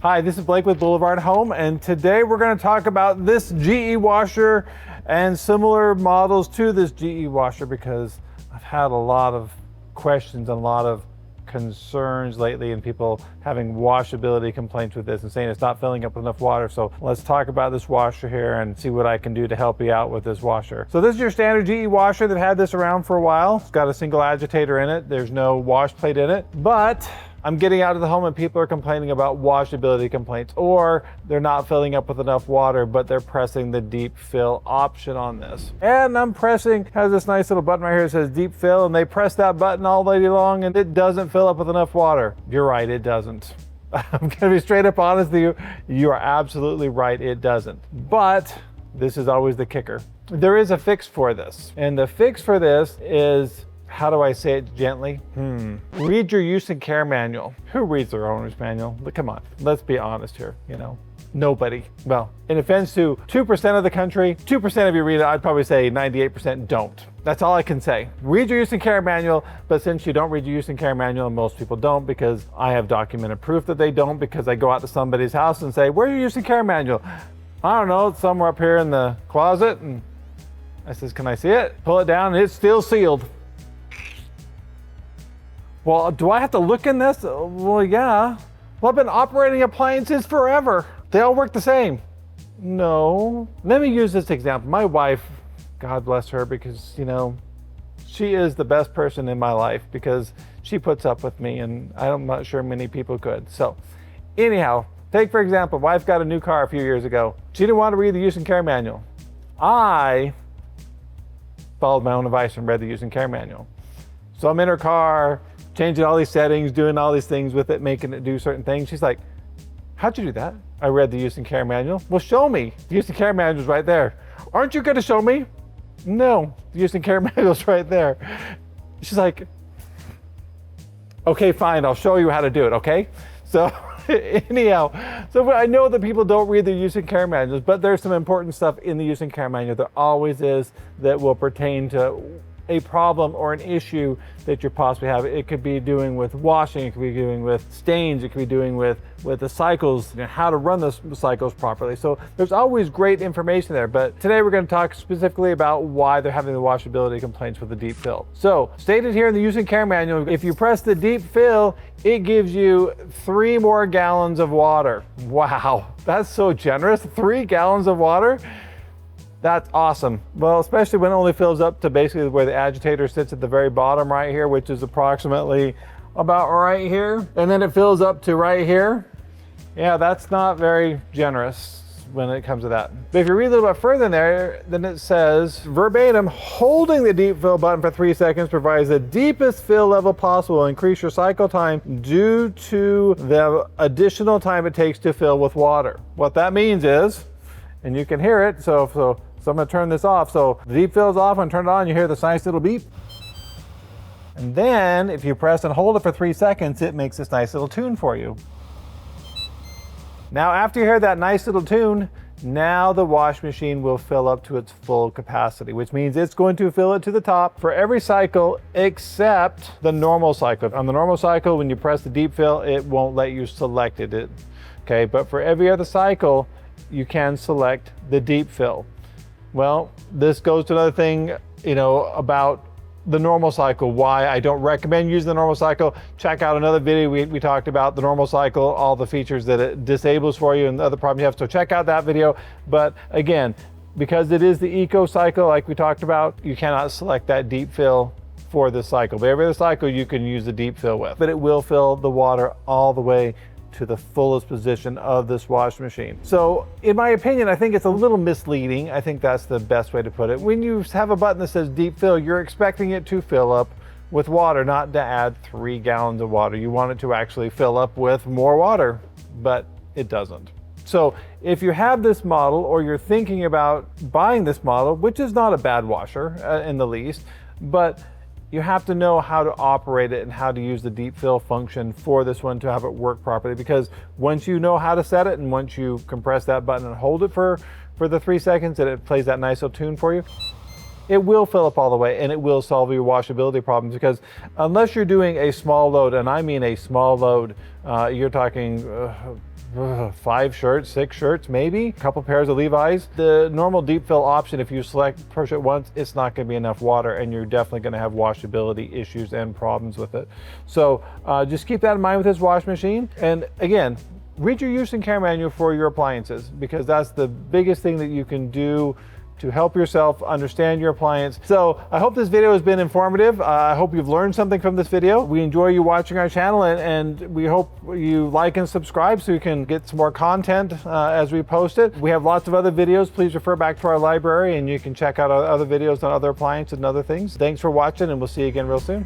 Hi, this is Blake with BlvdHome, and today we're going to talk about this GE washer and similar models to this GE washer because I've had a lot of questions and a lot of concerns lately and people having washability complaints with this and saying it's not filling up with enough water. So let's talk about this washer here and see what I can do to help you out with this washer. So this is your standard GE washer that had this around for a while. It's got a single agitator in it. There's no wash plate in it, but I'm getting out of the home and people are complaining about washability complaints, or they're not filling up with enough water, but they're pressing the deep fill option on this. And I'm pressing, has this nice little button right here that says deep fill, and they press that button all day long and it doesn't fill up with enough water. You're right, it doesn't. I'm gonna be straight up honest with you. You are absolutely right, it doesn't. But this is always the kicker. There is a fix for this. And the fix for this is, how do I say it gently? Read your use and care manual. Who reads their owner's manual? Come on, let's be honest here, Nobody. Well, in offense to 2% of the country, 2% of you read it, I'd probably say 98% don't. That's all I can say. Read your use and care manual, but since you don't read your use and care manual, and most people don't, because I have documented proof that they don't, because I go out to somebody's house and say, where's your use and care manual? I don't know, it's somewhere up here in the closet, and I says, can I see it? Pull it down, and it's still sealed. Well, do I have to look in this? Well, yeah. Well, I've been operating appliances forever. They all work the same. No. Let me use this example. My wife, God bless her, because, she is the best person in my life because she puts up with me, and I'm not sure many people could. So, anyhow, take for example, wife got a new car a few years ago. She didn't want to read the use and care manual. I followed my own advice and read the use and care manual. So I'm in her car, changing all these settings, doing all these things with it, making it do certain things. She's like, how'd you do that? I read the use and care manual. Well, show me. The use and care manual's right there. Aren't you gonna show me? No, the use and care manual's right there. She's like, okay, fine, I'll show you how to do it, okay? So anyhow, so I know that people don't read the use and care manuals, but there's some important stuff in the use and care manual. There always is that will pertain to a problem or an issue that you possibly have. It could be doing with washing, it could be doing with stains, it could be doing with the cycles, how to run the cycles properly. So there's always great information there, but today we're going to talk specifically about why they're having the washability complaints with the deep fill. So stated here in the use and care manual, if you press the deep fill, it gives you 3 more gallons of water. Wow, that's so generous. 3 gallons of water? That's awesome. Well, especially when it only fills up to basically where the agitator sits at the very bottom right here, which is approximately about right here. And then it fills up to right here. Yeah, that's not very generous when it comes to that. But if you read a little bit further in there, then it says, verbatim, holding the deep fill button for 3 seconds provides the deepest fill level possible. Increase your cycle time due to the additional time it takes to fill with water. What that means is, and you can hear it, so I'm gonna turn this off. So the deep fill is off, and turn it on, you hear this nice little beep. And then if you press and hold it for 3 seconds, it makes this nice little tune for you. Now after you hear that nice little tune, now the wash machine will fill up to its full capacity, which means it's going to fill it to the top for every cycle except the normal cycle. On the normal cycle, when you press the deep fill, it won't let you select it. Okay, but for every other cycle, you can select the deep fill. Well, this goes to another thing, about the normal cycle, why I don't recommend using the normal cycle. Check out another video we talked about the normal cycle, all the features that it disables for you and the other problems you have. So check out that video. But again, because it is the eco cycle, like we talked about, you cannot select that deep fill for this cycle. But every other cycle you can use the deep fill with. But it will fill the water all the way to the fullest position of this wash machine. So in my opinion, I think it's a little misleading. I think that's the best way to put it. When you have a button that says deep fill, you're expecting it to fill up with water, not to add 3 gallons of water. You want it to actually fill up with more water, but it doesn't. So if you have this model or you're thinking about buying this model, which is not a bad washer in the least, but you have to know how to operate it and how to use the deep fill function for this one to have it work properly. Because once you know how to set it and once you compress that button and hold it for the 3 seconds and it plays that nice little tune for you, it will fill up all the way and it will solve your washability problems. Because unless you're doing a small load, and I mean a small load, you're talking 5 shirts, 6 shirts, maybe a couple pairs of Levi's. The normal deep fill option, if you push it once, it's not going to be enough water, and you're definitely going to have washability issues and problems with it. So just keep that in mind with this wash machine. And again, read your use and care manual for your appliances, because that's the biggest thing that you can do to help yourself understand your appliance. So I hope this video has been informative. I hope you've learned something from this video. We enjoy you watching our channel, and we hope you like and subscribe so you can get some more content as we post it. We have lots of other videos. Please refer back to our library, and you can check out other videos on other appliances and other things. Thanks for watching, and we'll see you again real soon.